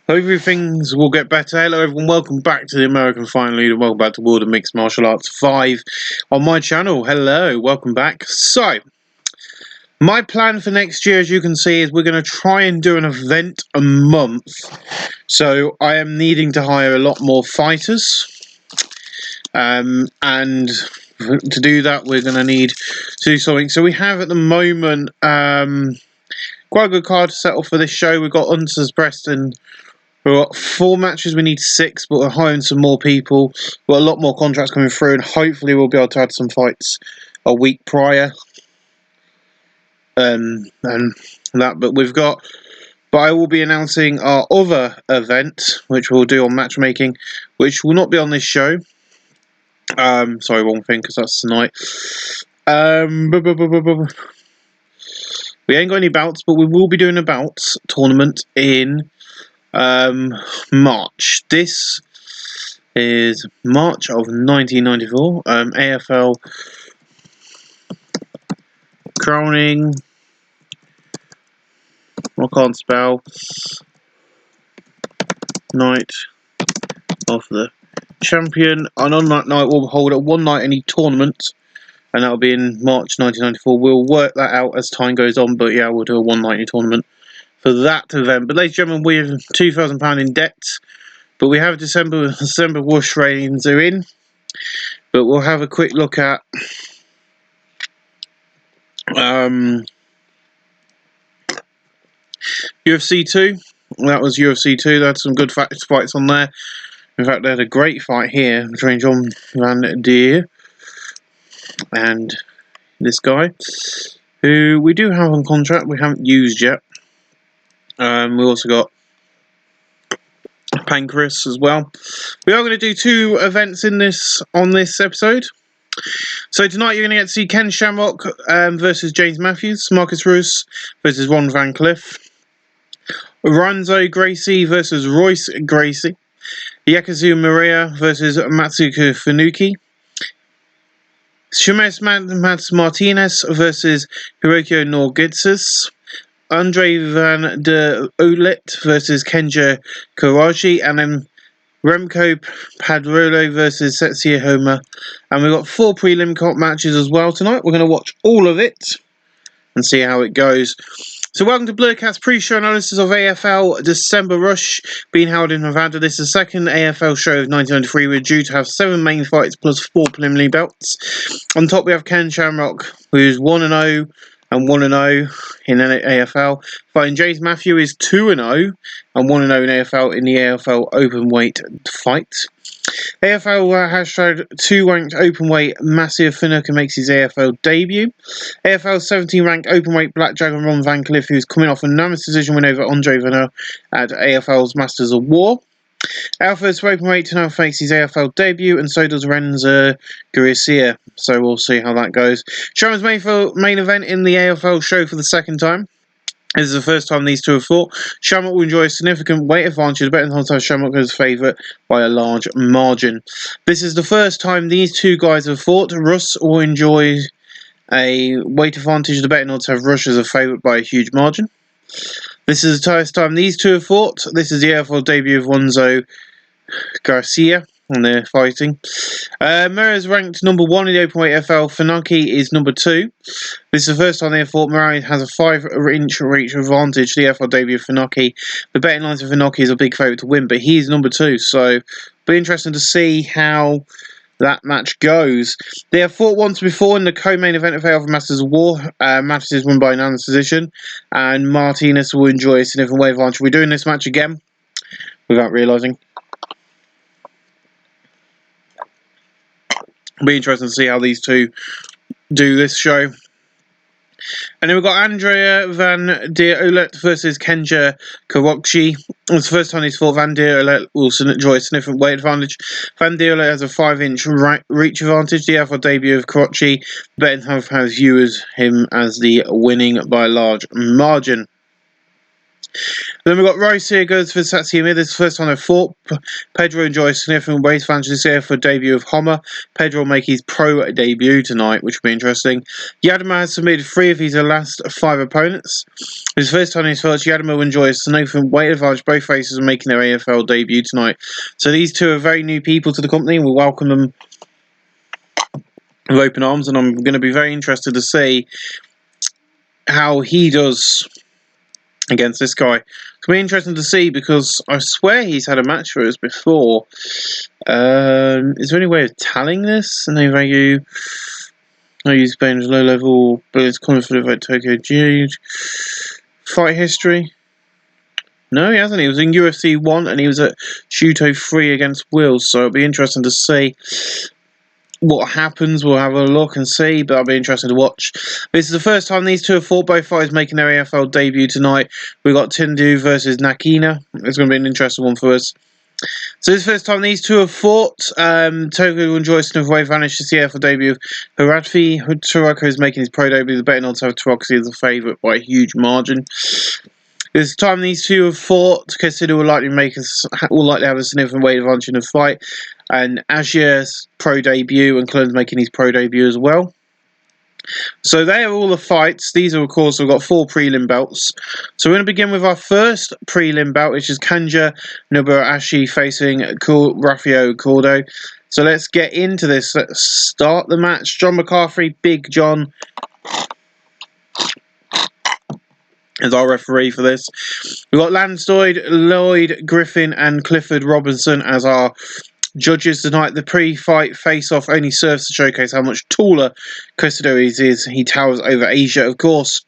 Hopefully things will get better. Hello everyone, welcome back to the American Final Leader, welcome back to World of Mixed Martial Arts 5 on my channel. Hello, welcome back. So, my plan for next year, as you can see, is we're going to try and do an event a month. So, I am needing to hire a lot more fighters. And to do that, we're going to need to do something. So, we have at the moment quite a good card to settle for this show. We've got Unser's Preston. We've got 4 matches, we need 6, but we're hiring some more people. We've got a lot more contracts coming through, and hopefully we'll be able to add some fights a week prior. And that, but I will be announcing our other event, which we'll do on matchmaking, which will not be on this show. Sorry, wrong thing, because that's tonight. We ain't got any bouts, but we will be doing a bouts tournament in March. This is March of 1994. AFL crowning. I can't spell. Night of the champion. And on that night, we'll hold a one-night-only tournament, and that'll be in March 1994. We'll work that out as time goes on, but yeah, we'll do a one-night-only tournament for that event. But ladies and gentlemen, we have £2,000 in debt. But we have December whoosh ratings are in. But we'll have a quick look at UFC 2. That was UFC 2. They had some good fights on there. In fact, they had a great fight here between John Van Deer and this guy, who we do have on contract. We haven't used yet. We also got Pancreas as well. We are going to do 2 events on this episode. So tonight you're going to get to see Ken Shamrock versus James Matthews, Marcus Roos versus Ron Van Cliff, Ranzo Gracie versus Royce Gracie, Yakazu Maria versus Matsuko Funuki, Shimes Martinez versus Hirokio Norgitsus, Andre Van der Olet versus Kenja Karaji, and then Remco Padrolo versus Setsuya Homa. And we've got 4 prelim comp matches as well tonight. We're going to watch all of it and see how it goes. So welcome to Blurcat's pre-show analysis of AFL December Rush being held in Nevada. This is the second AFL show of 1993. We're due to have 7 main fights plus 4 preliminary belts. On top we have Ken Shamrock, who's 1-0 and 1-0 in AFL. Fighting James Matthew is 2-0 and 1-0 in AFL in the AFL Openweight fight. AFL hashtag 2-ranked openweight Massive Finuka makes his AFL debut. AFL 17-ranked openweight Black Dragon Ron Van Cliff, who's coming off a unanimous decision win over Andre Vanel at AFL's Masters of War. Alpha's openweight tonight makes his AFL debut, and so does Renzo Garcia. So we'll see how that goes. Sharon's main event in the AFL show for the second time. This is the first time these two have fought. Shamrock will enjoy a significant weight advantage. Betting odds have Shamrock as favourite by a large margin. This is the first time these two guys have fought. Russ will enjoy a weight advantage. The betting odds have Rush as a favourite by a huge margin. This is the first time these two have fought. This is the AFL debut of Renzo Garcia, and they're fighting. Murray is ranked number 1 in the openweight AFL. Funaki is number 2. This is the first time they have fought. Murray has a 5-inch reach advantage. The AFL debut of Funaki. The betting lines of Funaki is a big favourite to win, but he's number 2. So it'll be interesting to see how that match goes. They have fought once before in the co-main event of AFL Masters of War. Matches is won by unanimous decision, and Martinez will enjoy a significant weight advantage. We're doing this match again without realising. It'll be interesting to see how these two do this show. And then we've got Andrea Van der Olet versus Kenja Karachi. It's the first time he's fought. Van der Olet will enjoy a significant weight advantage. Van der Olet has a 5-inch reach advantage. The AFL debut of Karachi. Betting has viewers him as the winning by a large margin. Then we've got Rice here goes for Satsuma. This is the first time they've fought. Pedro enjoys significant weight advantages here for debut of Homer. Pedro will make his pro debut tonight, which will be interesting. Yadama has submitted 3 of his last 5 opponents. This is the first time he's fought. Yadama will enjoy a significant weight advantage. Both faces are making their AFL debut tonight. So these two are very new people to the company, and we welcome them with open arms, and I'm going to be very interested to see how he does against this guy. It's going to be interesting to see because I swear he's had a match for us before. Is there any way of tallying this? No value. No use Bane's low level, but it's confident about Tokyo Jude. Fight history. No, he hasn't. He was in UFC 1 and he was at Shuto 3 against Wills, so it'll be interesting to see what happens. We'll have a look and see, but I'll be interested to watch. This is the first time these two have fought. Both fighters making their AFL debut tonight. We've got Tindu versus Nakina. It's going to be an interesting one for us. So this is the first time these two have fought. Tokyo will enjoy Smith Wave vanished this year for debut of Haradfi. Tarako is making his pro debut. The betting odds have Tarako as a favourite by a huge margin. This time these two have fought. Consider will likely have a significant weight advantage in the fight. And Azier's pro debut, and Clun's making his pro debut as well. So they are all the fights. These are, of course, we've got 4 prelim belts. So we're going to begin with our first prelim belt, which is Kanja Noburashi facing Rafael Cordo. So let's get into this. Let's start the match. John McCarthy, Big John, as our referee for this. We've got Lansdoyd, Lloyd Griffin, and Clifford Robinson as our judges tonight. The pre-fight face-off only serves to showcase how much taller Custodio is. He towers over Asia, of course.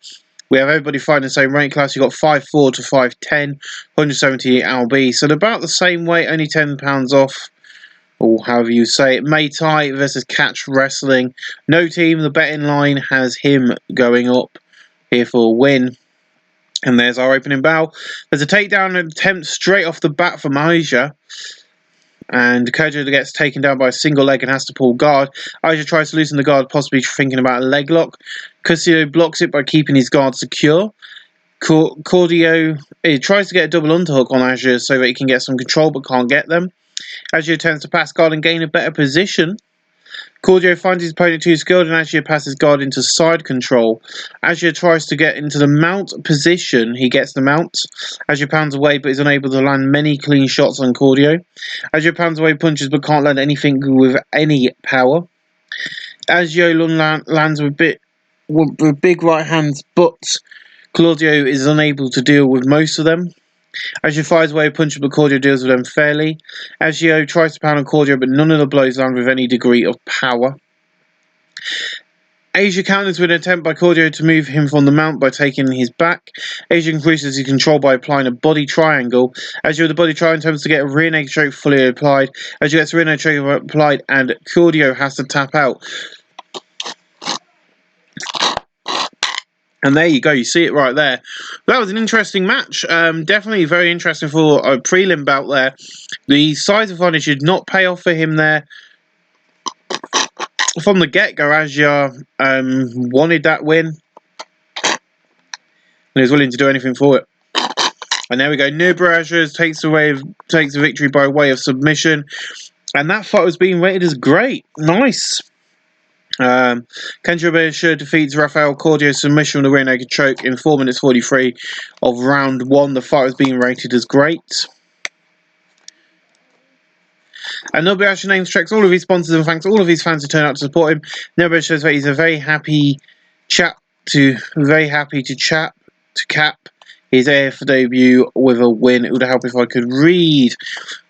We have everybody fighting the same rank class. You've got 5'4" to 5'10", 170 lb. So they're about the same weight, only £10 off, or however you say it. Muay Thai versus catch wrestling. No team. The betting line has him going up here for a win. And there's our opening bow. There's a takedown attempt straight off the bat from Asia. And Kojo gets taken down by a single leg and has to pull guard. Asia tries to loosen the guard, possibly thinking about a leg lock. Custodio blocks it by keeping his guard secure. Cordio tries to get a double underhook on Asia so that he can get some control but can't get them. Asia attempts to pass guard and gain a better position. Cordio finds his opponent too skilled and Asia passes guard into side control. Asia tries to get into the mount position. He gets the mount. Asia pounds away but is unable to land many clean shots on Cordio. Asia pounds away punches but can't land anything with any power. Asia lands with big right hands, but Claudio is unable to deal with most of them. Asia fires away a punch, but Cordio deals with them fairly. Asia tries to pound on Cordio, but none of the blows land with any degree of power. Asia counters with an attempt by Cordio to move him from the mount by taking his back. Asia increases his control by applying a body triangle. Asia with the body triangle attempts to get a rear naked choke fully applied. Asia gets a rear naked choke applied, and Cordio has to tap out. And there you go, you see it right there. That was an interesting match. Definitely very interesting for a prelim bout there. The size advantage did not pay off for him there. From the get-go, Asia wanted that win. And he was willing to do anything for it. And there we go. Noburashi takes the victory by way of submission. And that fight was being rated as great. Nice. Kenta Obeisha defeats Rafael Cordio's submission with a rear naked choke in 4 minutes 43 of round 1. The fight was being rated as great. And Noburashi names checks all of his sponsors and thanks all of his fans who turn out to support him. Noburashi says that he's a very happy to cap his AF debut with a win. It would help if I could read.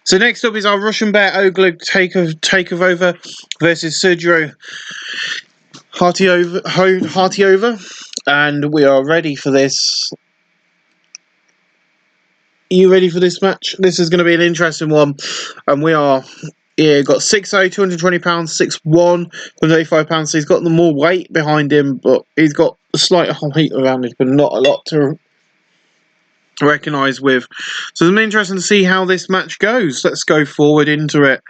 So next up is our Russian Bear Ogle Takeover versus Sergio Hartiover. And we are ready for this. Are you ready for this match? This is going to be an interesting one. And we are got 6'0", 220 pounds, 6'1", 185 pounds. So he's got the more weight behind him, but he's got a slight height around him, but not a lot to recognise with. So it's interesting to see how this match goes. Let's go forward into it.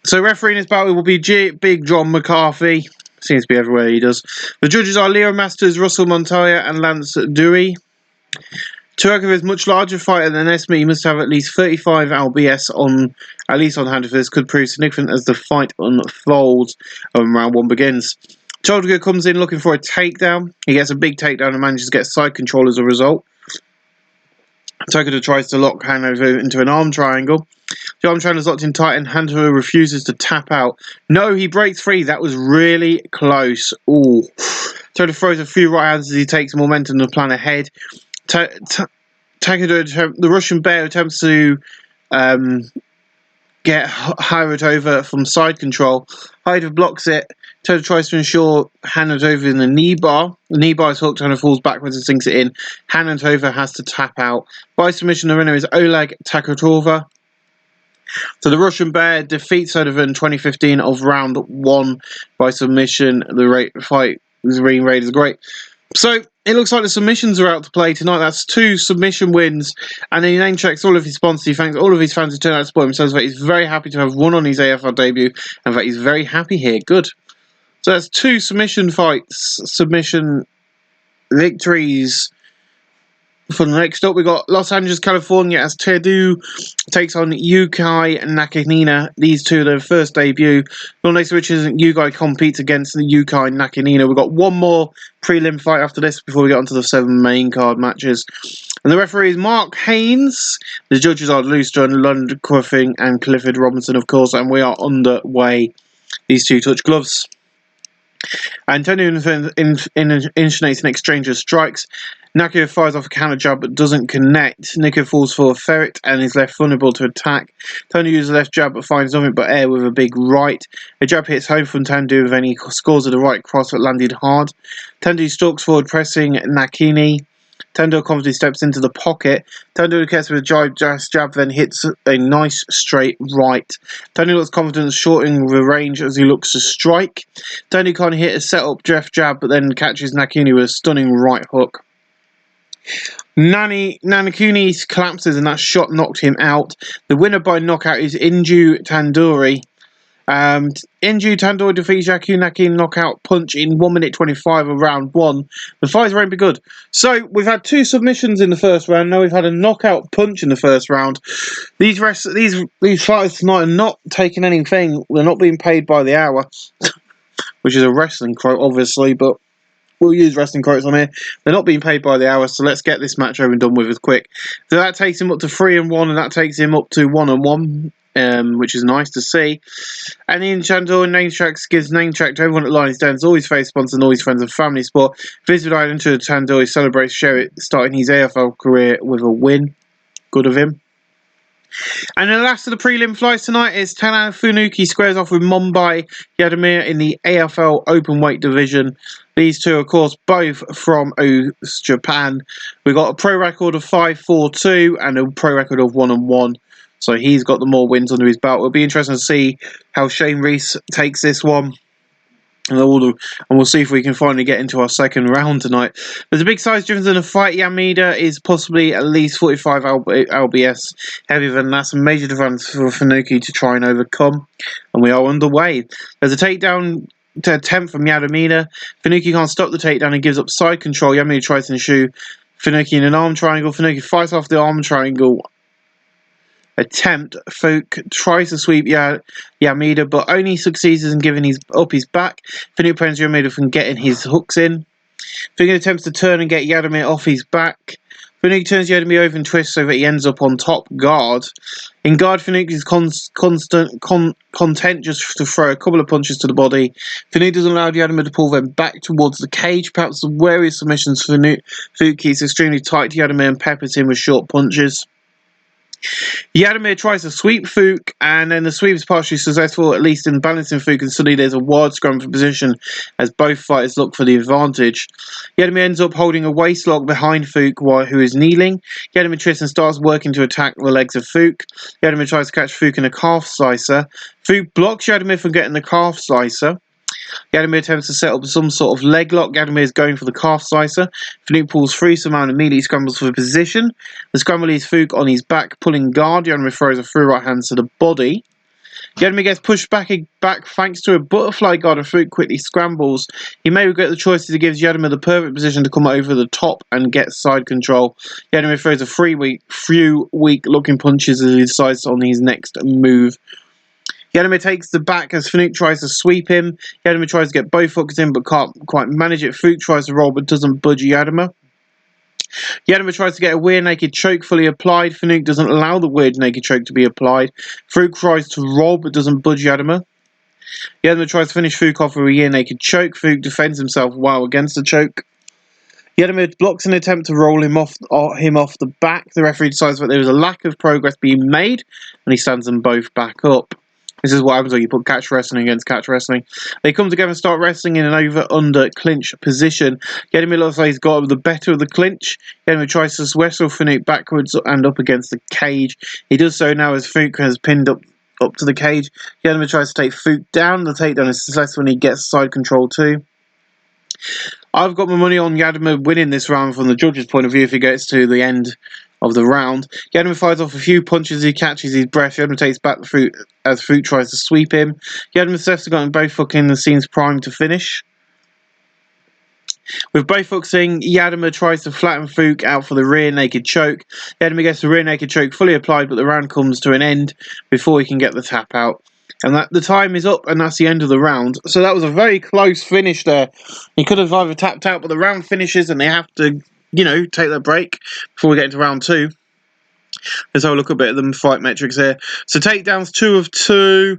So refereeing this battle will be Big John McCarthy. Seems to be everywhere he does. The judges are Leo Masters, Russell Montoya and Lance Dewey. Turkov is much larger fighter than Esme. He must have at least 35 LBS on hand if this could prove significant as the fight unfolds and round 1 begins. Choldiger comes in looking for a takedown. He gets a big takedown and manages to get side control as a result. Turkov tries to lock Hanover into an arm triangle. The arm triangle is locked in tight and Hanover refuses to tap out. No, he breaks free. That was really close. Ooh. Turkov throws a few right hands as he takes momentum to plan ahead. The Russian Bear attempts to get Hanover over from side control. Hanover blocks it. Toto tries to ensure Hanover in the knee bar. The knee bar is hooked. Hanover falls backwards and sinks it in. Hanover has to tap out. By submission, the winner is Oleg Takotova. So the Russian Bear defeats Hanover in 2015 of round 1 by submission. The fight was being rated as great. So it looks like the submissions are out to play tonight. That's 2 submission wins. And he name checks all of his sponsors. He thanks all of his fans who turned out to support him. Says that he's very happy to have won on his AFL debut and that he's very happy here. Good. So that's 2 submission fights, submission victories. For the next up, we got Los Angeles, California as Tedu takes on Yukai Nakanina. These two are their first debut. The next, which is Yukai competes against the Yukai Nakanina. We've got one more prelim fight after this before we get onto the 7 main card matches. And the referee is Mark Haynes. The judges are Lustron, Lundquifing, and Clifford Robinson, of course. And we are underway. These 2 touch gloves. Antonio initiates an exchange of strikes. Nakia fires off a counter jab but doesn't connect. Nico falls for a ferret and is left vulnerable to attack. Tony uses a left jab but finds nothing but air with a big right. A jab hits home from Tandu and he scores with a right cross that landed hard. Tandu stalks forward pressing Nakini. Tando confidently steps into the pocket. Tando gets with a jab, then hits a nice straight right. Tando looks confident, shortening the range as he looks to strike. Tando can't hit a set-up jab, but then catches Nakuni with a stunning right hook. Nanakuni collapses and that shot knocked him out. The winner by knockout is Inju Tandoori. Inju Tandoori defeats Yaku Naki knockout punch in 1 minute 25 of round 1. The fights won't be good. So we've had 2 submissions in the first round. Now we've had a knockout punch in the first round. These fighters tonight are not taking anything. They're not being paid by the hour, which is a wrestling quote, obviously, but we'll use wrestling quotes on here. They're not being paid by the hour, so let's get this match over and done with as quick. So that takes him up to 3-1, and that takes him up to 1-1. Which is nice to see. And in Chandor, name tracks gives name track to everyone at Lions Den. All his face sponsors and all his friends and family sport. Visit Island to Chandor, he celebrates Sherritt starting his AFL career with a win. Good of him. And the last of the prelim flights tonight is Tana Funuki squares off with Mumbai Yadamir in the AFL open weight division. These 2, of course, both from Japan. We've got a pro record of 5-4-2 and a pro record of 1-1. So he's got the more wins under his belt. It'll be interesting to see how Shane Reese takes this one. And we'll see if we can finally get into our second round tonight. There's a big size difference in the fight. Yamida is possibly at least 45 LBS heavier than that. A major advance for Funuki to try and overcome. And we are underway. There's a takedown attempt from Yamida. Funuki can't stop the takedown and gives up side control. Yamida tries to shoot Funuki in an arm triangle. Funuki fights off the arm triangle attempt. Folk tries to sweep Yamida, but only succeeds in giving his back. Funuki prevents Yamida from getting his hooks in. Funuki attempts to turn and get Yadamir off his back. Funuki turns Yadamir over and twists so that he ends up on top guard. In guard, Funuki is content just to throw a couple of punches to the body. Funuki doesn't allow Yadamir to pull them back towards the cage. Perhaps the wary submissions for Funuki is extremely tight to Yadamir and peppers him with short punches. Yadamir tries to sweep Fook, and then the sweep is partially successful, at least in balancing Fook, and suddenly there's a wide scrum for position as both fighters look for the advantage. Yadamir ends up holding a waist lock behind Fook, who is kneeling. Yadamir twists and starts working to attack the legs of Fook. Yadamir tries to catch Fook in a calf slicer. Fook blocks Yadamir from getting the calf slicer. Yadamir attempts to set up some sort of leg lock. Yadamir is going for the calf slicer. Funuki pulls free somehow and immediately scrambles for position. The scramble leaves Fook on his back, pulling guard. Yadamir throws a through right hand to the body. Yadima gets pushed back thanks to a butterfly guard and Fuchs quickly scrambles. He may regret the choices he gives Yadima the perfect position to come over the top and get side control. Yadima throws a few weak looking punches as he decides on his next move. Yadima takes the back as Fuchs tries to sweep him. Yadima tries to get both hooks in but can't quite manage it. Fuchs tries to roll but doesn't budge Yadima. Yadima tries to get a rear naked choke fully applied. Fuchs doesn't allow the weird naked choke to be applied. Fuchs tries to roll but doesn't budge Yadima. Yadima tries to finish Fuchs off with a rear naked choke. Fuchs defends himself well against the choke. Yadima blocks an attempt to roll him off the back. The referee decides that there was a lack of progress being made and he stands them both back up. This is what happens when you put catch wrestling against catch wrestling. They come together and start wrestling in an over-under clinch position. Yadima looks like he's got the better of the clinch. Yadima tries to wrestle Fuchs backwards and up against the cage. He does so now as Fuchs has pinned up to the cage. Yadima tries to take Fuchs down. The takedown is successful when he gets side control too. I've got my money on Yadima winning this round from the judge's point of view if he gets to the end of the round. Yadima fires off a few punches as he catches his breath. Yadima takes back the Fuchs as Fuchs tries to sweep him. Yadima steps got both hooking and seems primed to finish. With both hooks in, Yadima tries to flatten Fuchs out for the rear naked choke. Yadima gets the rear naked choke fully applied, but the round comes to an end before he can get the tap out. And that the time is up, and that's the end of the round. So that was a very close finish there. He could have either tapped out, but the round finishes, and they have to, take their break before we get into round two. Let's have a look a bit at the fight metrics here. So takedowns 2 of 2.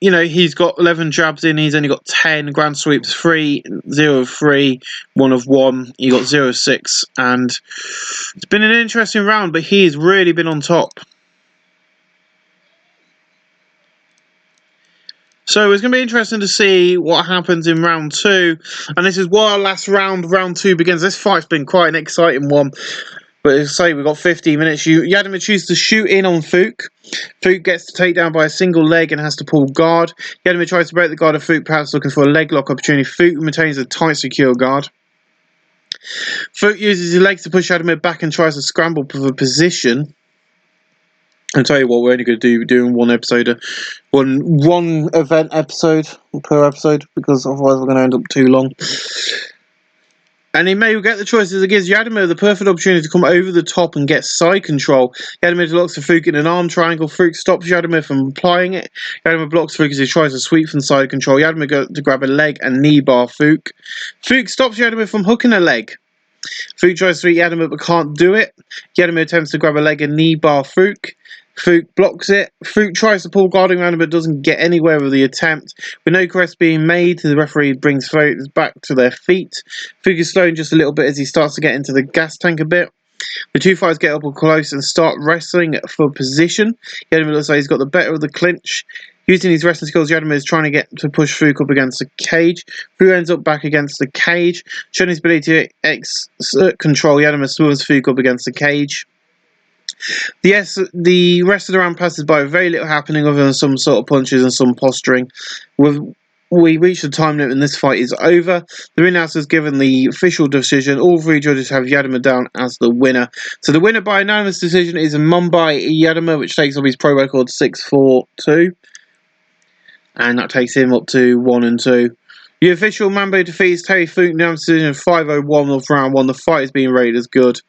He's got 11 jabs in. He's only got 10. Ground sweeps 3, 0 of 3, 1 of 1. He got 0 of 6, and it's been an interesting round, but he's really been on top. So it's going to be interesting to see what happens in round 2. And this is why our last round 2 begins. This fight's been quite an exciting one. But as I say, we've got 15 minutes. Yadima chooses to shoot in on Fuchs. Fuchs gets to take down by a single leg and has to pull guard. Yadima tries to break the guard of Fuchs, perhaps looking for a leg lock opportunity. Fuchs maintains a tight, secure guard. Fuchs uses his legs to push Yadima back and tries to scramble for the position. I'll tell you what, we're only going to be doing one episode, one event episode per episode, because otherwise we're going to end up too long. And he may get the choices. It gives Yadima the perfect opportunity to come over the top and get side control. Yadima blocks the Fuchs in an arm triangle. Fuchs stops Yadima from applying it. Yadima blocks Fuchs as he tries to sweep from side control. Yadima goes to grab a leg and knee bar Fuchs. Fuchs stops Yadima from hooking a leg. Fuchs tries to sweep Yadima but can't do it. Yadima attempts to grab a leg and knee bar Fuchs. Fuchs blocks it. Fuchs tries to pull guarding around him but doesn't get anywhere with the attempt. With no caress being made, the referee brings Fuchs back to their feet. Fuchs is slowing just a little bit as he starts to get into the gas tank a bit. The two fighters get up close and start wrestling for position. Yadima looks like he's got the better of the clinch. Using his wrestling skills, Yadima is trying to get to push Fuchs up against the cage. Fuchs ends up back against the cage. Showing his ability to exert control, Yadima smooths Fuchs up against the cage. The rest of the round passes by with very little happening other than some sort of punches and some posturing. We reach the time limit and this fight is over. The ring announcer has given the official decision. All 3 judges have Yadima down as the winner. So the winner by unanimous decision is Mumbai Yadima, which takes up his pro record 6-4-2. And that takes him up to 1-2. The official Mumbai defeats Terry Fuchs unanimous decision 5-0-1 of round 1. The fight is being rated as good.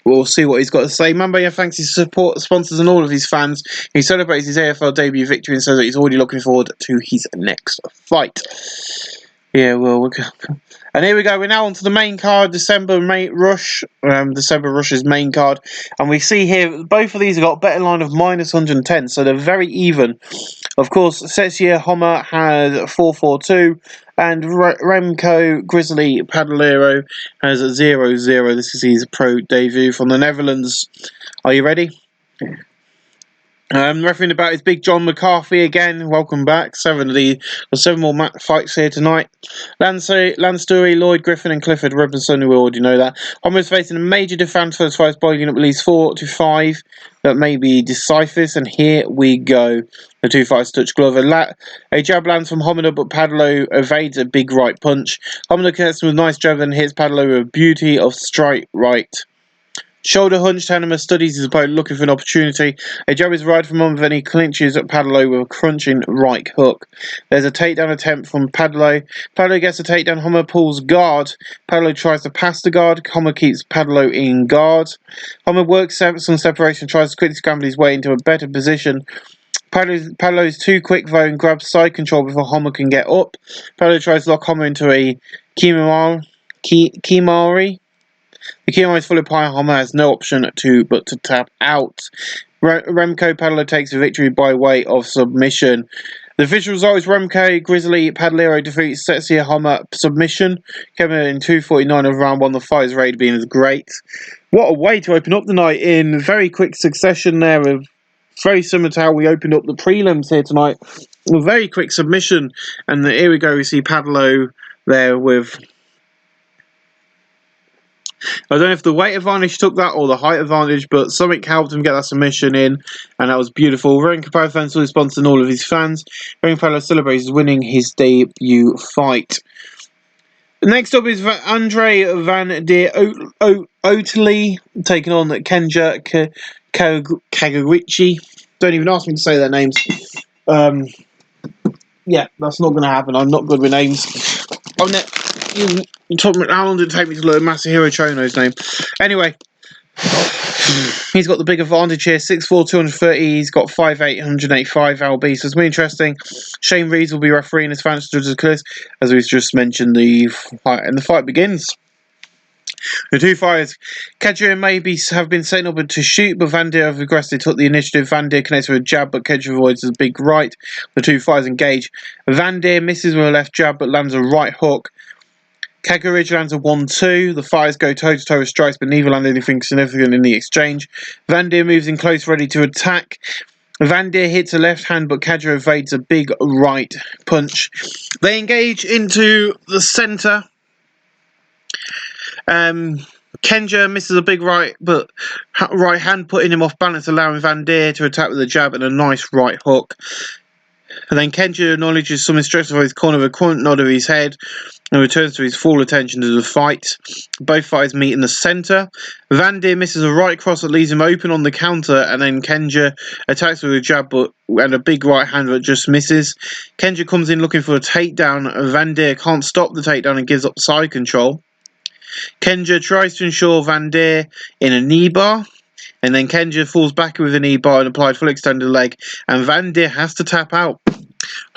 We'll see what he's got to say. Mumbai thanks his support, sponsors and all of his fans. He celebrates his AFL debut victory and says that he's already looking forward to his next fight. Yeah, well, and here we go. We're now on to the main card, December Rush. December Rush's main card. And we see here, both of these have got a better line of minus 110, so they're very even. Of course, Setsia Homer has 4-4-2. And Remco Grizzly Padalero has 0-0. This is his pro debut from the Netherlands. Are you ready? Refereeing about is Big John McCarthy again. Welcome back. 7 more fights here tonight. Lance Story, Lloyd Griffin, and Clifford Robinson. We already know that. Homer's facing a major defense for his fights, boiling up at least 4 to 5. That may be decisive. And here we go. The two fighters touch glove. A jab lands from Homina, but Padalo evades a big right punch. Homina connects with a nice jab and hits Padalo with a beauty of straight right. Shoulder hunch, Tanema studies his opponent looking for an opportunity. A jab is right from him, then he clinches at Padlo with a crunching right hook. There's a takedown attempt from Padlo. Padlo gets a takedown, Hummer pulls guard. Padlo tries to pass the guard. Hummer keeps Padlo in guard. Hummer works some separation, tries to quickly scramble his way into a better position. Padlo is too quick though and grabs side control before Hummer can get up. Padlo tries to lock Hummer into a Kimari. The Kimari is fully upon Hummer, has no option but to tap out. Remco Padlo takes the victory by way of submission. The official result is Remco Grizzly Padlero defeats Setsia Hummer submission. Came in 2:49 of round 1. The fight is rated being as great. What a way to open up the night in very quick succession there, of very similar to how we opened up the prelims here tonight. A very quick submission, and here we go. We see Padlo there with, I don't know if the weight advantage took that or the height advantage, but something helped him get that submission in, and that was beautiful. Renko Padlo fans fully sponsoring all of his fans. Renko Padlo celebrates winning his debut fight. Next up is Andre Van Der Otley taking on Kenja Kagurichi. Don't even ask me to say their names. Yeah, that's not going to happen. I'm not good with names. You told me how long did it take me to learn Masahiro Chono's name? Anyway, he's got the big advantage here. 6'4", 230. He's got 5'8", 185 lb. So it's really interesting. Shane Reeves will be refereeing his fans to the cliff, as we've just mentioned. The fight begins. The two fighters, Kedra and Maybe have been setting up to shoot, but Van Der have aggressively took the initiative. Van Der connects with a jab, but Kedra avoids a big right. The two fighters engage. Van Der misses with a left jab, but lands a right hook. Kagurich lands a 1-2. The fighters go toe-to-toe with strikes, but neither land anything significant in the exchange. Van Der moves in close, ready to attack. Van Der hits a left hand, but Kedra evades a big right punch. They engage into the centre. Kenja misses a big right, but right hand putting him off balance, allowing Van Der to attack with a jab and a nice right hook. And then Kenja acknowledges some stress of his corner with a quick nod of his head and returns to his full attention to the fight. Both fighters meet in the centre. Van Der misses a right cross that leaves him open on the counter, and then Kenja attacks with a jab and a big right hand that just misses. Kenja comes in looking for a takedown. Van Der can't stop the takedown and gives up side control. Kenja tries to ensure Van Der in a knee bar, and then Kenja falls back with a knee bar and applied full extended leg, and Van Der has to tap out.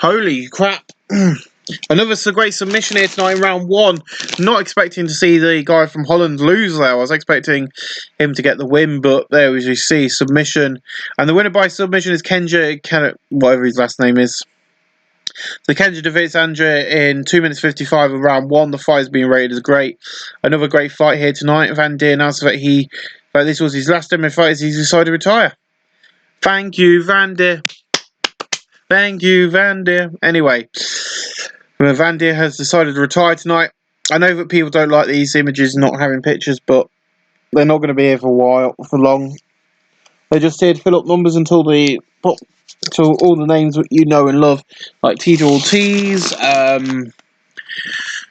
Holy crap. Another great submission here tonight in round 1. Not expecting to see the guy from Holland lose there. I was expecting him to get the win, but there as you see, submission. And the winner by submission is Kenja, whatever his last name is. So Kenja defeats Andre in 2 minutes 55 of round 1. The fight is being rated as great. Another great fight here tonight. Van Der announced that this was his last MMA fight as he decided to retire. Thank you, Van Der. Thank you, Van Der. Anyway, Van Der has decided to retire tonight. I know that people don't like these images not having pictures, but they're not going to be here for long. They're just here to fill up numbers until all the names that you know and love, like Tito Ortiz, Dan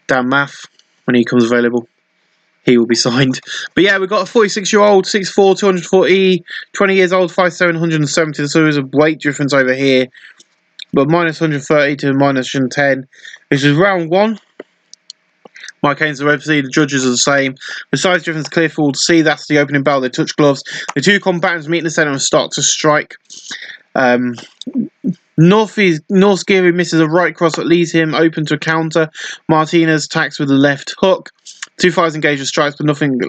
Maff, when he comes available, he will be signed. But yeah, we've got a 46-year-old, 6'4", 240, 20 years old, 5'7", 170. So there's a weight difference over here, but minus 130 to minus 110. This is round 1. Mike Haynes, the referee, the judges are the same. The size difference is clear for all to see. That's the opening bell. They touch gloves. The two combatants meet in the centre and start to strike. North's Geary misses a right cross that leaves him open to a counter. Martinez attacks with a left hook. Two fighters engage with strikes, but nothing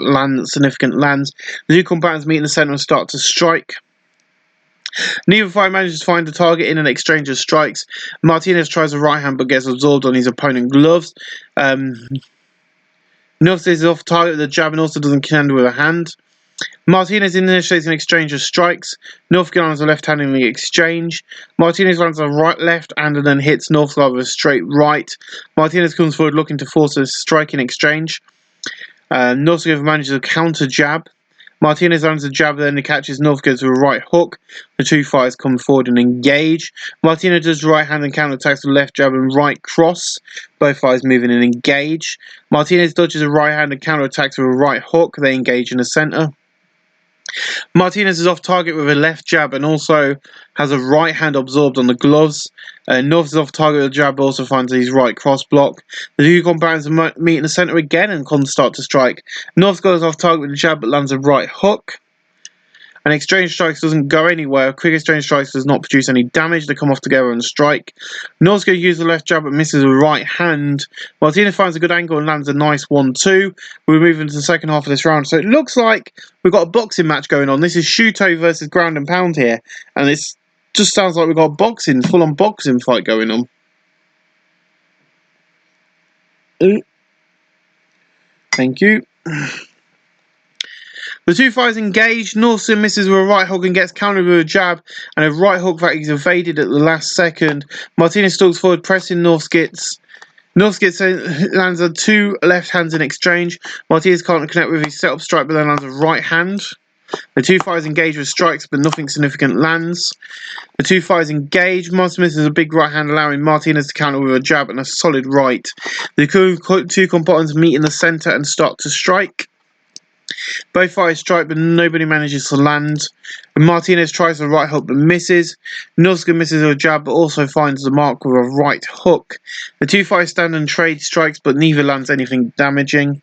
significant lands. The two combatants meet in the centre and start to strike. Neither fighter manages to find the target in an exchange of strikes. Martinez tries a right hand but gets absorbed on his opponent's gloves. North is off target with a jab and also doesn't contend with a hand. Martinez initiates an exchange of strikes. North lands a left hand in the exchange. Martinez lands a right left and then hits North with a straight right. Martinez comes forward looking to force a striking exchange. North manages a counter jab. Martinez lands a jab, then he catches Northgate with a right hook. The two fighters come forward and engage. Martinez does right hand and counter attacks with left jab and right cross. Both fighters move in and engage. Martinez dodges a right hand and counter attacks with a right hook. They engage in the centre. Martinez is off target with a left jab and also has a right hand absorbed on the gloves. North is off target with a jab, but also finds his right cross block. The two combatants meet in the centre again and Con start to strike. North goes off target with a jab but lands a right hook. And exchange strikes doesn't go anywhere. Quick exchange strikes does not produce any damage. They come off together and strike. North's going to use the left jab but misses a right hand. Martinez finds a good angle and lands a nice 1-2. We're moving to the second half of this round. So it looks like we've got a boxing match going on. This is Shuto versus ground and pound here. And it just sounds like we've got a boxing, full-on boxing fight going on. Thank you. The two fighters engage. Northson misses with a right hook and gets countered with a jab and a right hook that is evaded at the last second. Martinez stalks forward, pressing Northskits. Northskits lands on two left hands in exchange. Martinez can't connect with his setup strike but then lands a right hand. The two fighters engage with strikes but nothing significant lands. The two fighters engage. Martinez misses a big right hand, allowing Martinez to counter with a jab and a solid right. The two combatants meet in the centre and start to strike. Both fighters strike, but nobody manages to land. Martinez tries the right hook, but misses. Northskit misses a jab, but also finds the mark with a right hook. The two fighters stand and trade strikes, but neither lands anything damaging.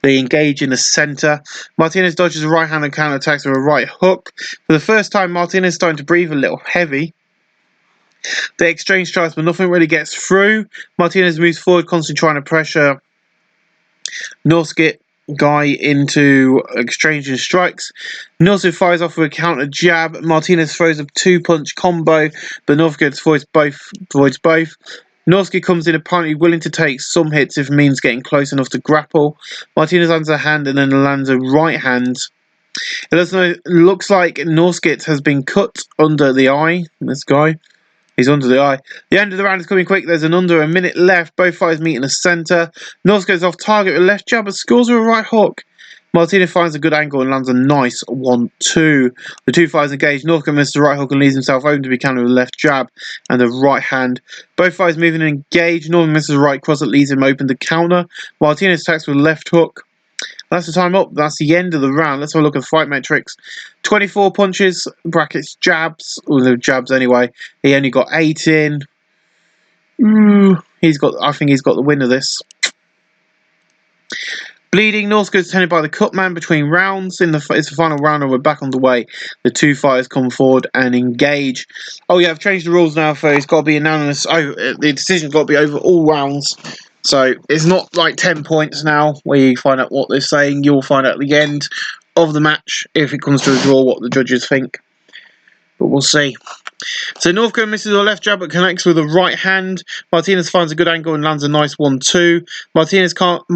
They engage in the centre. Martinez dodges a right hand and counterattacks with a right hook. For the first time, Martinez is starting to breathe a little heavy. They exchange strikes, but nothing really gets through. Martinez moves forward, constantly trying to pressure Northskit guy into exchanging strikes. Northskit fires off with a counter jab. Martinez throws a 2-punch combo, but Northskit avoids both. Northskit comes in apparently willing to take some hits if it means getting close enough to grapple. Martinez lands a hand and then lands a right hand. It looks like Northskit has been cut under the eye. This guy. He's under the eye. The end of the round is coming quick. There's under a minute left. Both fighters meet in the centre. North goes off target with a left jab but scores with a right hook. Martinez finds a good angle and lands a nice 1-2. The two fighters engage. North misses the right hook and leaves himself open to be countered with a left jab and a right hand. Both fighters move and engage. North misses a right cross that leaves him open to counter. Martinez attacks with a left hook. That's the time up. That's the end of the round. Let's have a look at the fight metrics. 24 punches, brackets jabs. Well, no jabs anyway. He only got 8 in. I think he's got the win of this. Bleeding. Northskit's tended by the cut man between rounds. It's the final round and we're back on the way. The two fighters come forward and engage. Oh yeah, I've changed the rules now for it's got to be unanimous. Oh, the decision's got to be over all rounds. So it's not like 10 points now where you find out what they're saying. You'll find out at the end of the match, if it comes to a draw, what the judges think. But we'll see. So Northcote misses a left jab but connects with a right hand. Martinez finds a good angle and lands a nice 1-2. Martinez can't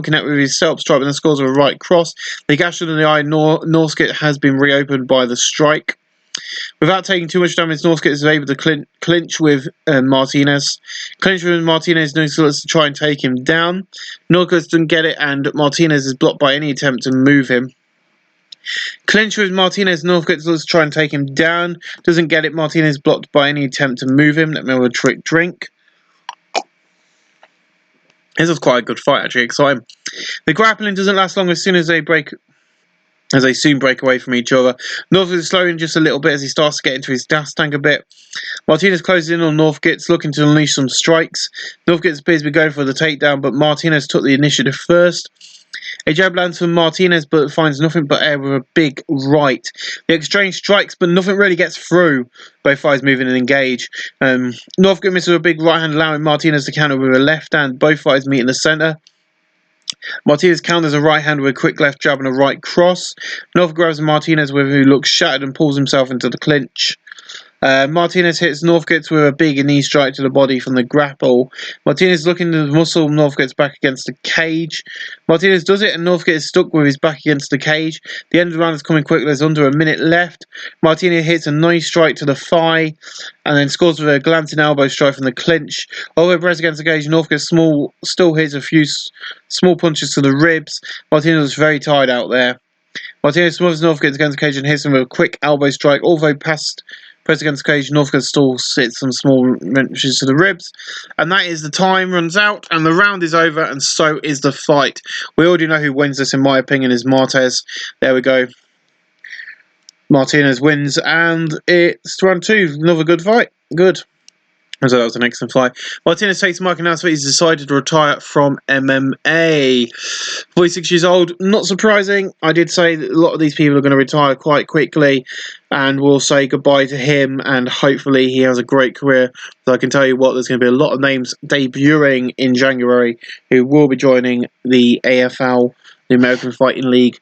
connect with his setup strike and then scores with a right cross. The gash in the eye, Northskit has been reopened by the strike. Without taking too much damage, Northskit is able to clinch with Martinez. Clinch with Martinez, Northskit to try and take him down. Northskit doesn't get it, and Martinez is blocked by any attempt to move him. Clinch with Martinez, Northskit looks to try and take him down. Doesn't get it, Martinez blocked by any attempt to move him. Let me have a trick drink. This was quite a good fight, actually, exciting. The grappling doesn't last long as soon as they soon break away from each other. Northskit is slowing just a little bit as he starts to get into his gas tank a bit. Martinez closes in on Northskit, looking to unleash some strikes. Northskit appears to be going for the takedown, but Martinez took the initiative first. A jab lands from Martinez, but finds nothing but air with a big right. The exchange strikes, but nothing really gets through. Both fighters moving and engage. Northskit misses a big right hand, allowing Martinez to counter with a left hand. Both fighters meet in the centre. Martinez counters a right hand with a quick left jab and a right cross. Northskit grabs Martinez who looks shattered and pulls himself into the clinch. Martinez hits Northskit with a big knee strike to the body from the grapple. Martinez looking to muscle Northskit's back against the cage. Martinez does it and Northskit is stuck with his back against the cage. The end of the round is coming quick. There's under a minute left. Martinez hits a nice strike to the thigh and then scores with a glancing elbow strike from the clinch. Although pressed against the cage, Northskit still hits a few small punches to the ribs. Martinez is very tired out there. Martinez smothers Northskit against the cage and hits him with a quick elbow strike, although past Press against the cage. Northcote stall sits some small wrenches to the ribs. And that is the time runs out. And the round is over. And so is the fight. We already know who wins this, in my opinion, is Martez. There we go. Martinez wins. And it's round 2. Another good fight. Good. So that was an excellent fight. Martinez takes the mic and announced that he's decided to retire from MMA. 46 years old, not surprising. I did say that a lot of these people are going to retire quite quickly, and we'll say goodbye to him, and hopefully he has a great career. So I can tell you what, there's going to be a lot of names debuting in January who will be joining the AFL, the American Fighting League,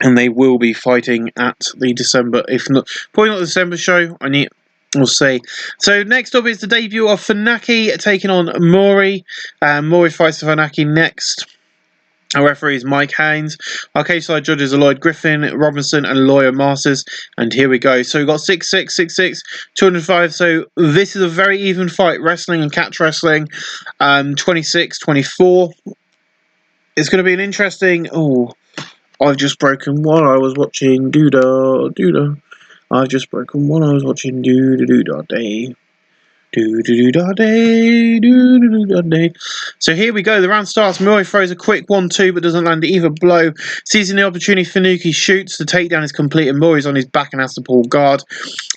and they will be fighting at the December, if not, probably not the December show. We'll see. So next up is the debut of Funaki taking on Mori. Mori fights Funaki next. Our referee is Mike Haynes. Our cage-side judges are Lloyd Griffin, Robinson, and Lawyer Masters. And here we go. So we've got 6'6", 6'6", 205. So this is a very even fight. Wrestling and catch wrestling. 26-24. It's going to be an interesting... Oh, I've just broken while I was watching Doodah. I've just broken while I was watching Day. Day. So here we go. The round starts. Murray throws a quick 1-2 but doesn't land either blow. Seizing the opportunity, Funaki shoots. The takedown is complete and Murray's on his back and has to pull guard.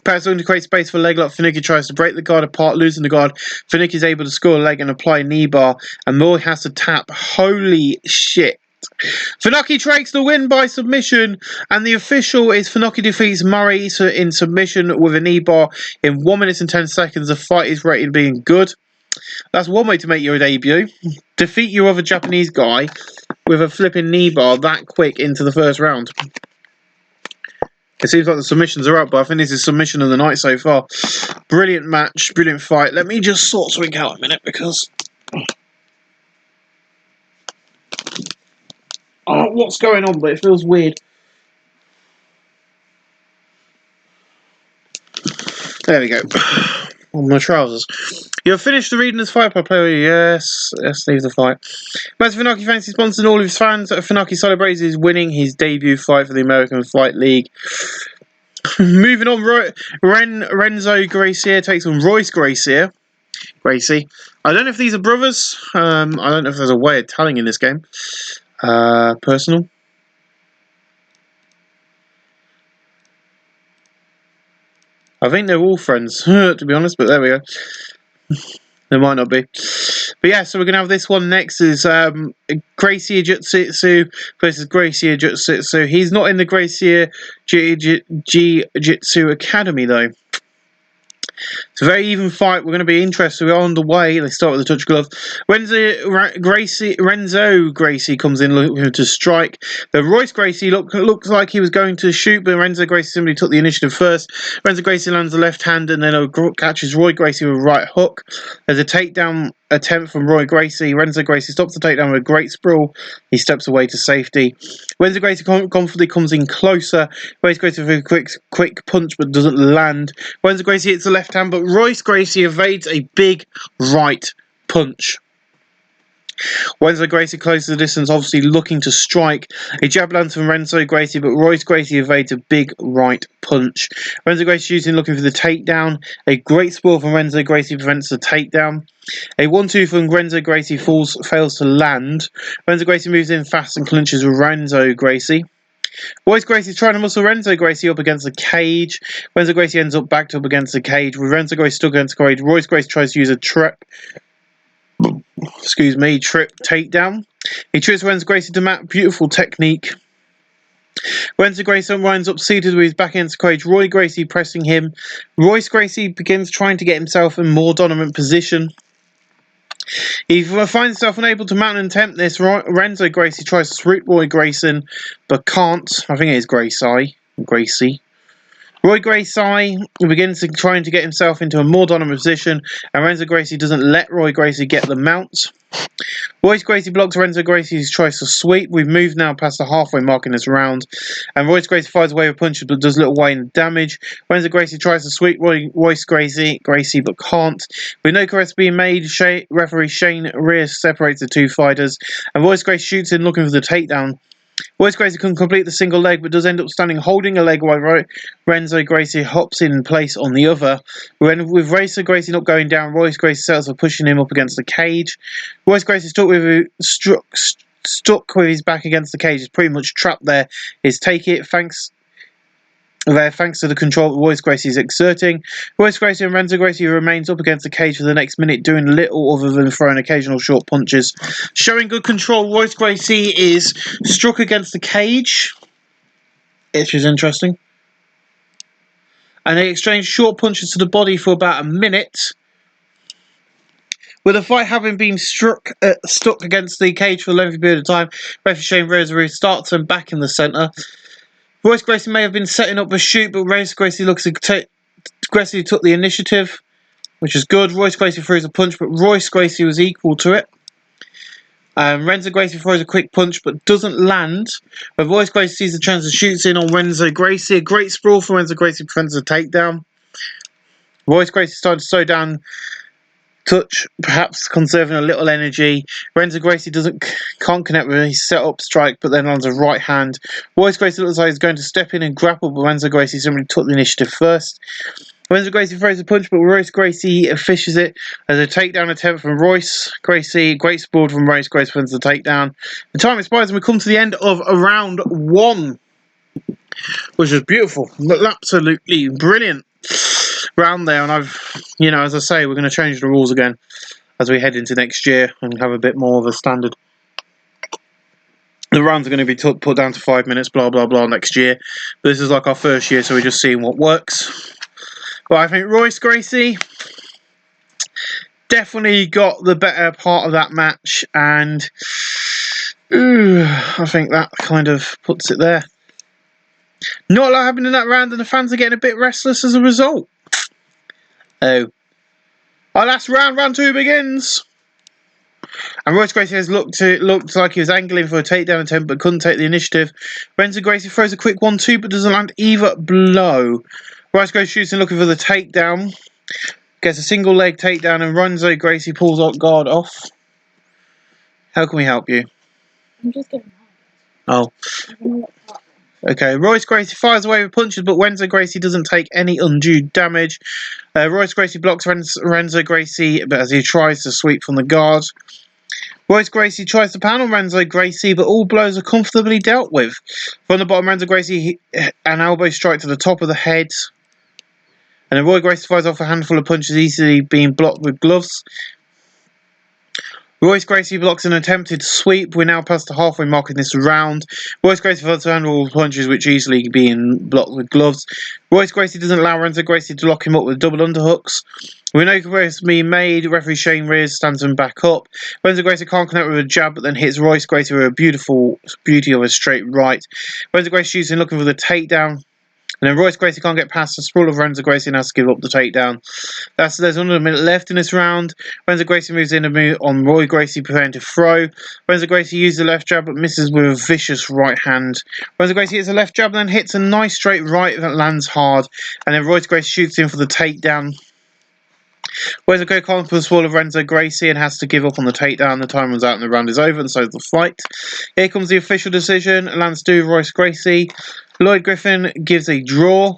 Pat's looking to create space for a leg lock. Funaki tries to break the guard apart, losing the guard. Funaki is able to score a leg and apply a knee bar, and Murray has to tap. Holy shit. Funaki takes the win by submission, and the official is Funaki defeats Murray in submission with a knee bar in 1 minute and 10 seconds. The fight is rated being good. That's one way to make your debut. Defeat your other Japanese guy with a flipping knee bar that quick into the first round. It seems like the submissions are up, but I think this is submission of the night so far. Brilliant match, brilliant fight. Let me just sort something out a minute because... I don't know what's going on, but it feels weird. There we go. On my trousers. You have finished the reading this fight by player. Yes. Let's leave the fight. Matthew Funaki thanks his sponsors and all of his fans. Funaki celebrates his winning his debut fight for the American Fight League. Moving on, Renzo Gracie takes on Royce Gracie. I don't know if these are brothers. I don't know if there's a way of telling in this game. Personal. I think they're all friends, to be honest, but there we go. There might not be. But yeah, so we're going to have this one next is Gracie Jiu-Jitsu versus Gracie Jiu-Jitsu. He's not in the Gracie Jiu-Jitsu Academy, though. It's a very even fight. We're going to be interested. We're on the way. They start with a touch glove. Renzo Gracie comes in looking to strike. The Royce Gracie looks like he was going to shoot, but Renzo Gracie simply took the initiative first. Renzo Gracie lands the left hand and then catches Roy Gracie with a right hook. There's a takedown attempt from Roy Gracie. Renzo Gracie stops the takedown with a great sprawl. He steps away to safety. Renzo Gracie confidently comes in closer. Royce Gracie with a quick punch but doesn't land. Renzo Gracie hits the left hand, but Royce Gracie evades a big right punch. Renzo Gracie closes the distance, obviously looking to strike. A jab lands from Renzo Gracie, but Royce Gracie evades a big right punch. Renzo Gracie shooting, looking for the takedown. A great sprawl from Renzo Gracie prevents the takedown. A 1-2 from Renzo Gracie fails to land. Renzo Gracie moves in fast and clinches with Renzo Gracie. Royce Gracie trying to muscle Renzo Gracie up against the cage. Renzo Gracie ends up backed up against the cage. With Renzo Gracie stuck against the cage, Royce Gracie tries to use a trip takedown. He trips Renzo Gracie to mat. Beautiful technique. Renzo Gracie winds up seated with his back against the cage. Roy Gracie pressing him. Royce Gracie begins trying to get himself in more dominant position. He finds himself unable to mount and attempt this. Renzo Gracie tries to swoop Roy Grayson, but can't. I think it is Gracie. Roy Gracie begins trying to get himself into a more dominant position, and Renzo Gracie doesn't let Roy Gracie get the mount. Royce Gracie blocks Renzo Gracie's tries to sweep. We've moved now past the halfway mark in this round, and Royce Gracie fires away with punches but does little way in damage. Renzo Gracie tries to sweep Royce Gracie but can't. With no caress being made, referee Shane Rear separates the two fighters, and Royce Gracie shoots in looking for the takedown. Royce Gracie can complete the single leg, but does end up standing holding a leg while Renzo Gracie hops in place on the other. With Renzo Gracie not going down, Royce Gracie settles for pushing him up against the cage. Royce Gracie stuck with his back against the cage. Is pretty much trapped there. Is take it thanks to the control that Royce Gracie is exerting. Royce Gracie and Renzo Gracie remains up against the cage for the next minute, doing little other than throwing occasional short punches. Showing good control, Royce Gracie is struck against the cage, which is interesting. And they exchange short punches to the body for about a minute. With the fight having been stuck against the cage for a lengthy period of time, referee Shane Rosary starts them back in the centre. Royce Gracie may have been setting up a shoot, but Royce Gracie looks aggressively took the initiative, which is good. Royce Gracie throws a punch, but Royce Gracie was equal to it. Renzo Gracie throws a quick punch, but doesn't land. But Royce Gracie sees the chance and shoots in on Renzo Gracie. A great sprawl for Renzo Gracie prevents a takedown. Royce Gracie started to slow down, touch, perhaps conserving a little energy. Renzo Gracie can't connect with his set-up strike, but then lands a right hand. Royce Gracie looks like he's going to step in and grapple, but Renzo Gracie simply took the initiative first. Renzo Gracie throws a punch, but Royce Gracie fishes it as a takedown attempt from Royce Gracie. Great sprawl from Royce Gracie wins the takedown. The time expires and we come to the end of round one, which is beautiful. Absolutely brilliant round there, and as I say, we're going to change the rules again as we head into next year and have a bit more of a standard. The rounds are going to be put down to 5 minutes, blah blah blah, next year. But this is like our first year, so we're just seeing what works. But I think Royce Gracie definitely got the better part of that match, and I think that kind of puts it there. Not a lot happened in that round, and the fans are getting a bit restless as a result. Oh. Our last round, round two begins. And Royce Gracie has looked like he was angling for a takedown attempt, but couldn't take the initiative. Renzo Gracie throws a quick 1-2, but doesn't land either blow. Royce Gracie shoots and looking for the takedown. Gets a single leg takedown, and Renzo Gracie pulls guard off. How can we help you? I'm just giving Oh. Okay, Royce Gracie fires away with punches, but Renzo Gracie doesn't take any undue damage. Royce Gracie blocks Renzo Gracie but as he tries to sweep from the guard. Royce Gracie tries to pound on Renzo Gracie, but all blows are comfortably dealt with. From the bottom, Renzo Gracie an elbow strike to the top of the head. And then Royce Gracie fires off a handful of punches, easily being blocked with gloves. Royce Gracie blocks an attempted sweep. We're now past the halfway mark in this round. Royce Gracie fails to handle punches which easily being blocked with gloves. Royce Gracie doesn't allow Renzo Gracie to lock him up with double underhooks. We know progress being made. Referee Shane Rears stands him back up. Renzo Gracie can't connect with a jab, but then hits Royce Gracie with a beauty of a straight right. Renzo Gracie shoots in looking for the takedown. And then Royce Gracie can't get past the sprawl of Renzo Gracie and has to give up the takedown. There's under a minute left in this round. Renzo Gracie moves in on Roy Gracie, preparing to throw. Renzo Gracie uses the left jab but misses with a vicious right hand. Renzo Gracie hits a left jab and then hits a nice straight right that lands hard. And then Royce Gracie shoots in for the takedown. Royce Gracie can't for the sprawl of Renzo Gracie and has to give up on the takedown. The time runs out and the round is over, and so is the fight. Here comes the official decision. Lance Dew, Royce Gracie. Lloyd Griffin gives a draw,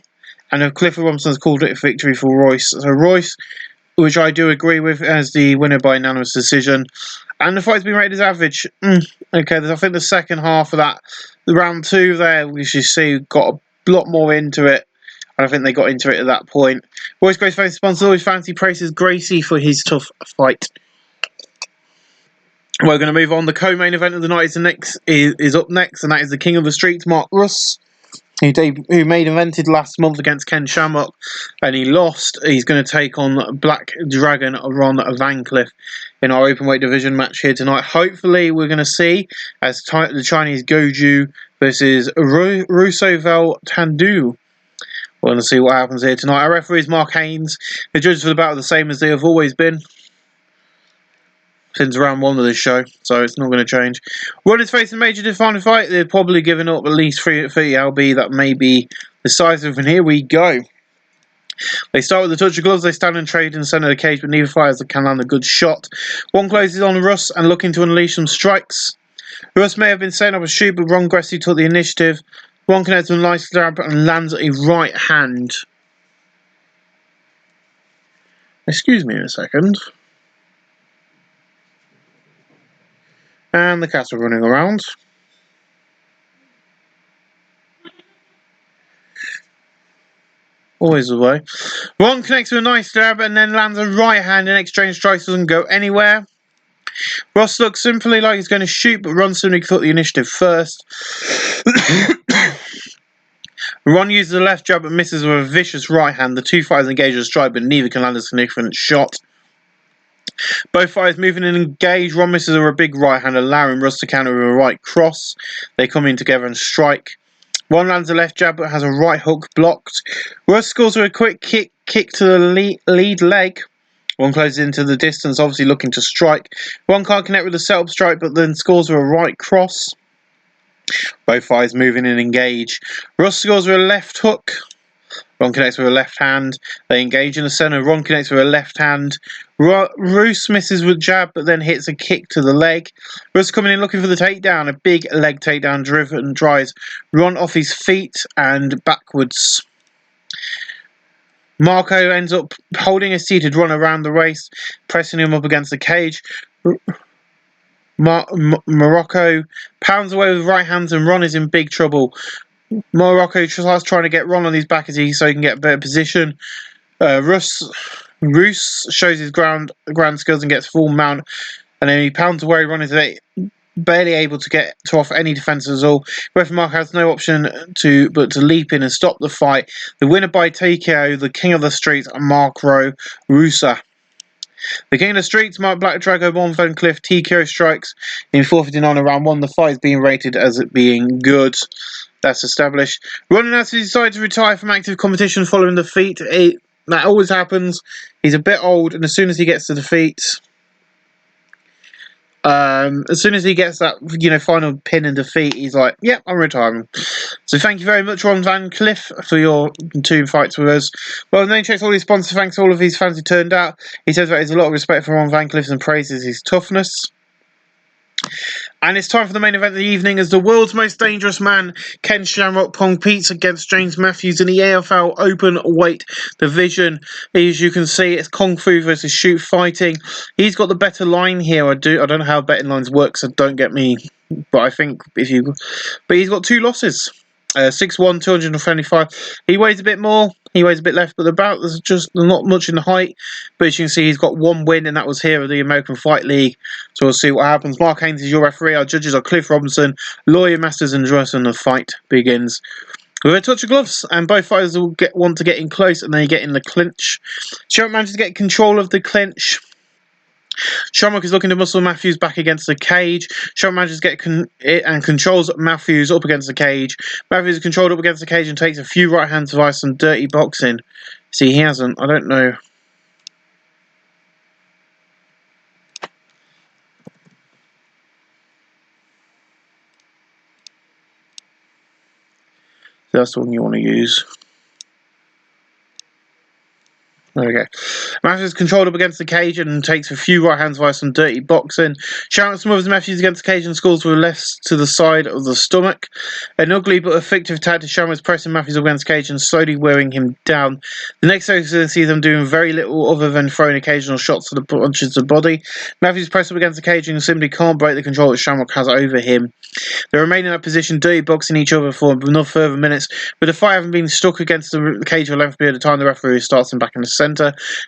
and Clifford Robinson's called it a victory for Royce. So Royce, which I do agree with, as the winner by unanimous decision. And the fight's been rated as average. Okay, I think the second half of that, the round two there, we should see, got a lot more into it. And I think they got into it at that point. Royce Gracie fancy sponsor always fancy praises Gracie for his tough fight. We're going to move on. The co-main event of the night is up next, and that is the King of the Streets, Mark Russ, who main evented last month against Ken Shamrock, and he lost. He's going to take on Black Dragon Ron Van Cliff in our openweight division match here tonight. Hopefully, we're going to see as the Chinese Goju versus Roosevelt Tandu. We're going to see what happens here tonight. Our referee is Mark Haynes. The judges for the bout are the same as they have always been since round one of this show, so it's not going to change. Ron is facing a major defining fight. They're probably giving up at least 3 at 30 LB. That may be decisive, and here we go. They start with the touch of gloves. They stand and trade in the centre of the cage, but neither fires can land a good shot. One closes on Russ and looking to unleash some strikes. Russ may have been setting up a shoot, but Ron Gresty took the initiative. Ron connects with a nice jab and lands a right hand. Excuse me a second. And the cats are running around. Always the way. Ron connects with a nice jab and then lands a right hand and exchange strikes doesn't go anywhere. Ross looks simply like he's going to shoot, but Ron simply took the initiative first. Ron uses the left jab but misses with a vicious right hand. The two fighters engage with a strike, but neither can land a significant shot. Both fighters moving and engage. Ron misses with a big right hand, allowing Russ to counter with a right cross. They come in together and strike. Ron lands a left jab but has a right hook blocked. Russ scores with a quick kick to the lead leg. Ron closes into the distance, obviously looking to strike. Ron can't connect with a setup strike but then scores with a right cross. Both fighters moving and engage. Russ scores with a left hook. Ron connects with a left hand. They engage in the centre. Ron connects with a left hand. Roos misses with jab, but then hits a kick to the leg. Russ coming in looking for the takedown. A big leg takedown driven drives Ron off his feet and backwards. Marco ends up holding a seated Ron around the waist, pressing him up against the cage. Morocco pounds away with right hands and Ron is in big trouble. Morocco starts trying to get Ron on his back so he can get a better position. Roos shows his ground skills and gets full mount, and then he pounds away. Ron is barely able to get to off any defence at all. Referee Mark has no option but to leap in and stop the fight. The winner by TKO, the King of the Streets, Marco Rusa. The King of the Streets, Mark Black Drago, Von Van Cliff, TKO strikes in 4:59 of round 1. The fight is being rated as it being good. That's established. Ron has decided to retire from active competition following defeat. That always happens. He's a bit old, and as soon as he gets the defeat, as soon as he gets that final pin and defeat, he's like, "Yep, I'm retiring." So thank you very much, Ron Van Cliff, for your 2 fights with us. Well, then he checks all his sponsors. Thanks to all of his fans who turned out. He says that there's a lot of respect for Ron Van Cliff and praises his toughness. And it's time for the main event of the evening as the world's most dangerous man, Ken Shamrock, competes against James Matthews in the AFL Open Weight Division. As you can see, it's Kung Fu versus Shoot fighting. He's got the better line here. I don't know how betting lines work, so don't get me. But I think but he's got 2 losses. 6'1", 225. He weighs a bit more. He weighs a bit less, but there's just not much in the height. But as you can see, he's got 1 win, and that was here at the American Fight League. So we'll see what happens. Mark Haynes is your referee. Our judges are Cliff Robinson, Lawyer Masters, and Joyce, and the fight begins with a touch of gloves. And both fighters will want to get in close, and they get in the clinch. Shamrock manages to get control of the clinch. Shamrock is looking to muscle Matthews back against the cage. Shamrock manages to get and controls Matthews up against the cage. Matthews is controlled up against the cage and takes a few right hands via some dirty boxing. See, he hasn't. I don't know. That's the one you want to use. There we go. Matthews is controlled up against the cage and takes a few right hands via some dirty boxing. Shamrock smothers Matthews against the cage and scores with left to the side of the stomach. An ugly but effective tactic. Shamrock is pressing Matthews up against the cage and slowly wearing him down. The next section sees them doing very little other than throwing occasional shots to the punches to the body. Matthews pressed up against the cage and simply can't break the control that Shamrock has over him. They remain in that position, dirty boxing each other for enough further minutes, but the fight having been stuck against the cage for a length period of time, the referee starts him back in the centre.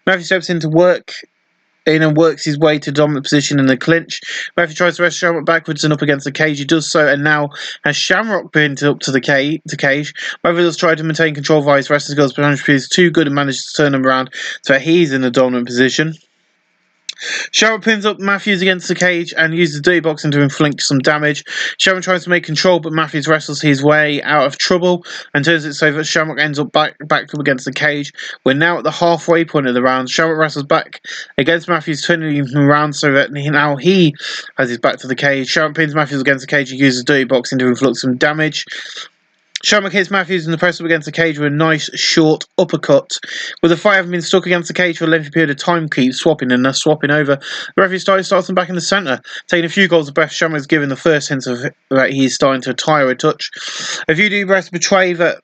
Matthew steps in and works his way to dominant position in the clinch. Matthew tries to wrest Shamrock backwards and up against the cage. He does so, and now has Shamrock pinned up to the cage. Matthew does try to maintain control via his wrestling skills, but Matthew is too good and manages to turn him around so that he's in the dominant position. Shamrock pins up Matthews against the cage and uses dirty boxing to inflict some damage. Shamrock tries to make control, but Matthews wrestles his way out of trouble and turns it so that Shamrock ends up backed up against the cage. We're now at the halfway point of the round. Shamrock wrestles back against Matthews, turning him around so that now he has his back to the cage. Shamrock pins Matthews against the cage and uses dirty boxing to inflict some damage. Shamrock hits Matthews in the press up against the cage with a nice short uppercut. With the fight having been stuck against the cage for a lengthy period of time, keeps swapping and swapping over. The referee starts them back in the centre. Taking a few goals of breath, Shamrock is giving the first hints of that he's starting to tire a touch. A few deep breaths betray that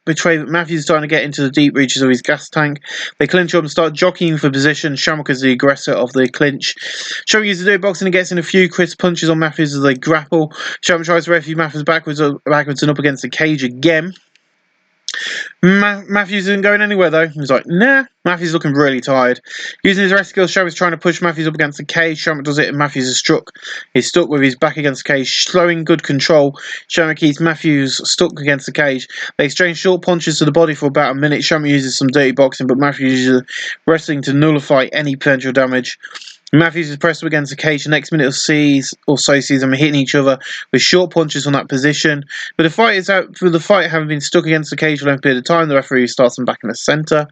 Matthews is starting to get into the deep reaches of his gas tank. They clinch up and start jockeying for position. Shamrock is the aggressor of the clinch. Shamrock uses the boxing and gets in a few crisp punches on Matthews as they grapple. Shamrock tries to referee Matthews backwards and up against the cage again. Matthews isn't going anywhere though. He's like, nah. Matthews is looking really tired. Using his rest skills, Shamrock's trying to push Matthews up against the cage. Shamrock does it and Matthews is struck. He's stuck with his back against the cage, showing good control. Shamrock keeps Matthews stuck against the cage. They exchange short punches to the body for about a minute. Shamrock uses some dirty boxing, but Matthews uses wrestling to nullify any potential damage. Matthews is pressed up against the cage. The next minute sees them hitting each other with short punches from that position. But the fight is out for the fight having been stuck against the cage for a long period of time. The referee starts them back in the centre.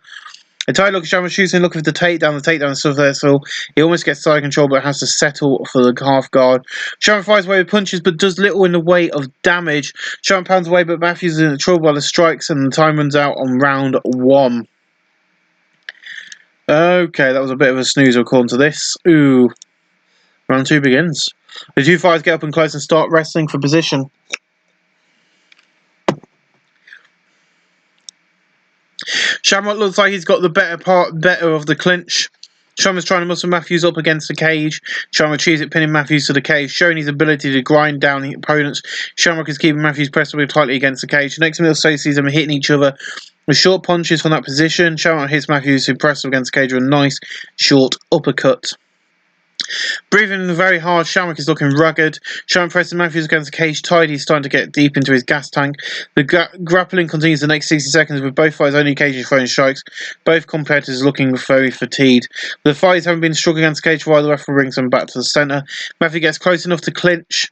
A tight look, Shamrock shoots in, looking for the takedown. The takedown is successful. He almost gets side control, but has to settle for the half guard. Shamrock fires away with punches, but does little in the way of damage. Shamrock pounds away, but Matthews is in trouble by the strikes, and the time runs out on round 1. Okay, that was a bit of a snoozer according to this. Ooh. Round 2 begins. The two fighters get up and close and start wrestling for position. Shamrock looks like he's got the better of the clinch. Shamrock's trying to muscle Matthews up against the cage. Shamrock achieves it, pinning Matthews to the cage, showing his ability to grind down the opponents. Shamrock is keeping Matthews pressed up tightly against the cage. The next minute so sees them hitting each other with short punches from that position. Shamrock hits Matthews, who pressed up against the cage with a nice short uppercut. Breathing very hard, Shamrock is looking rugged. Shamrock presses Matthews against the cage tight. He's starting to get deep into his gas tank. The grappling continues the next 60 seconds with both fighters only occasionally throwing strikes. Both competitors looking very fatigued. The fighters haven't been struck against the cage while the referee brings them back to the centre. Matthews gets close enough to clinch.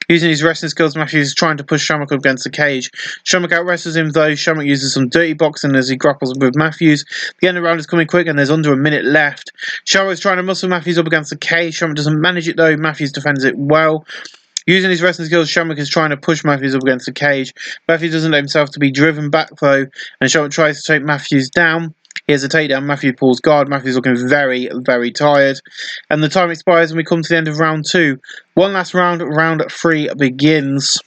Using his wrestling skills, Matthews is trying to push Shamrock up against the cage. Shamrock out-wrestles him though. Shamrock uses some dirty boxing as he grapples with Matthews. The end of the round is coming quick and there's under a minute left. Shamrock is trying to muscle Matthews up against the cage. Shamrock doesn't manage it though. Matthews defends it well. Using his wrestling skills, Shamrock is trying to push Matthews up against the cage. Matthews doesn't let himself to be driven back though, and Shamrock tries to take Matthews down. He has a takedown. Matthews pulls guard. Matthews looking very, very tired. And the time expires and we come to the end of round 2. One last round. Round 3 begins.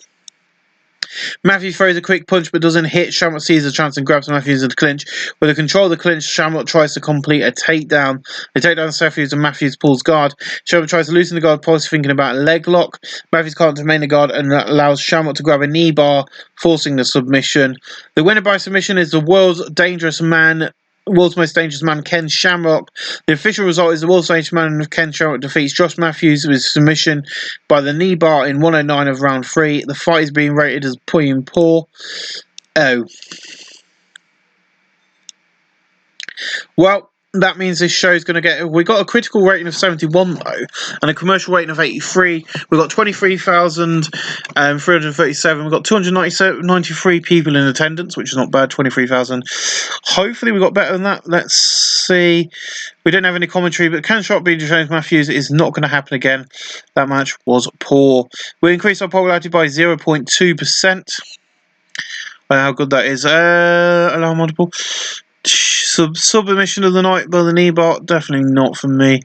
Matthews throws a quick punch but doesn't hit. Shamrock sees the chance and grabs Matthews in the clinch. With the control of the clinch, Shamrock tries to complete a takedown. The takedown is Matthews and Matthews pulls guard. Shamrock tries to loosen the guard, possibly thinking about a leg lock. Matthews can't remain the guard and that allows Shamrock to grab a knee bar, forcing the submission. The winner by submission is the world's most dangerous man, Ken Shamrock. The official result is the world's dangerous man, Ken Shamrock, defeats Josh Matthews with submission by the knee bar in 109 of round 3. The fight is being rated as poor. Oh. Well, that means this show is going to get... We got a critical rating of 71, though, and a commercial rating of 83. We've got 23,337. We've got 293 people in attendance, which is not bad, 23,000. Hopefully we got better than that. Let's see. We don't have any commentary, but Ken Shamrock beating James Matthews is not going to happen again. That match was poor. We increased our popularity by 0.2%. How good that is. Allow multiple... Submission of the night by the knee bar, definitely not for me.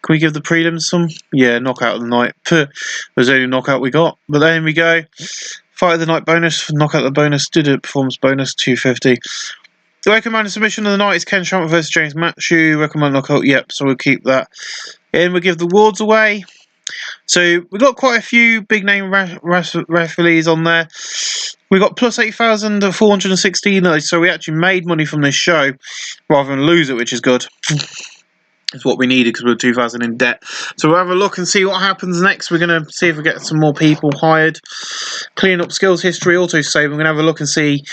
Can we give the prelims some? Yeah, knockout of the night. Puh, there's the only knockout we got. But there we go. Fight of the night bonus, knockout of the bonus, did it, performance bonus, 250. The recommended submission of the night is Ken Shamrock versus James Matthews. Recommended knockout, yep, so we'll keep that. And we'll give the awards away. So we've got quite a few big name referees on there. We got plus 8,416, so we actually made money from this show rather than lose it, which is good. It's what we needed because we were 2,000 in debt. So we'll have a look and see what happens next. We're going to see if we get some more people hired. Clean up skills history, auto-save. We're going to have a look and see.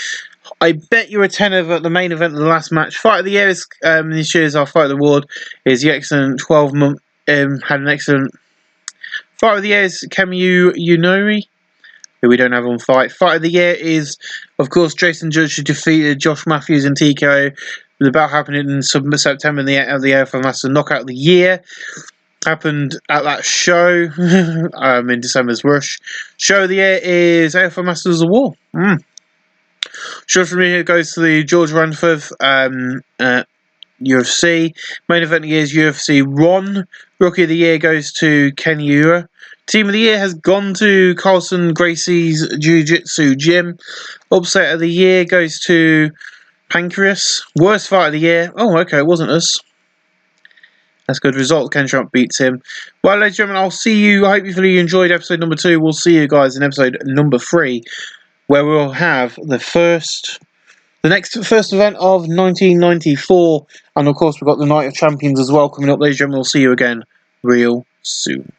I bet you a tenner at the main event of the last match. Fight of the year is, this year's our fight of the award, is the excellent 12-month, had an excellent... Fight of the year is Kemu Unori, who we don't have on fight. Fight of the year is, of course, Jason Judge, who defeated Josh Matthews in TKO. The bout happened in September of the AFL Master Knockout of the Year. Happened at that show in December's Rush. Show of the year is AFL Masters of War. Short from here goes to the George Ranford UFC. Main event of the year is UFC 1. Rookie of the year goes to Ken Ura. Team of the year has gone to Carlson Gracie's Jiu-Jitsu Gym. Upset of the year goes to Pancreas. Worst fight of the year. Oh, okay, it wasn't us. That's a good result. Ken Trump beats him. Well, ladies and gentlemen, I'll see you. Hopefully you enjoyed episode number 2. We'll see you guys in episode number 3, where we'll have the next first event of 1994. And of course, we've got the Night of Champions as well coming up. Ladies and gentlemen, we'll see you again real soon.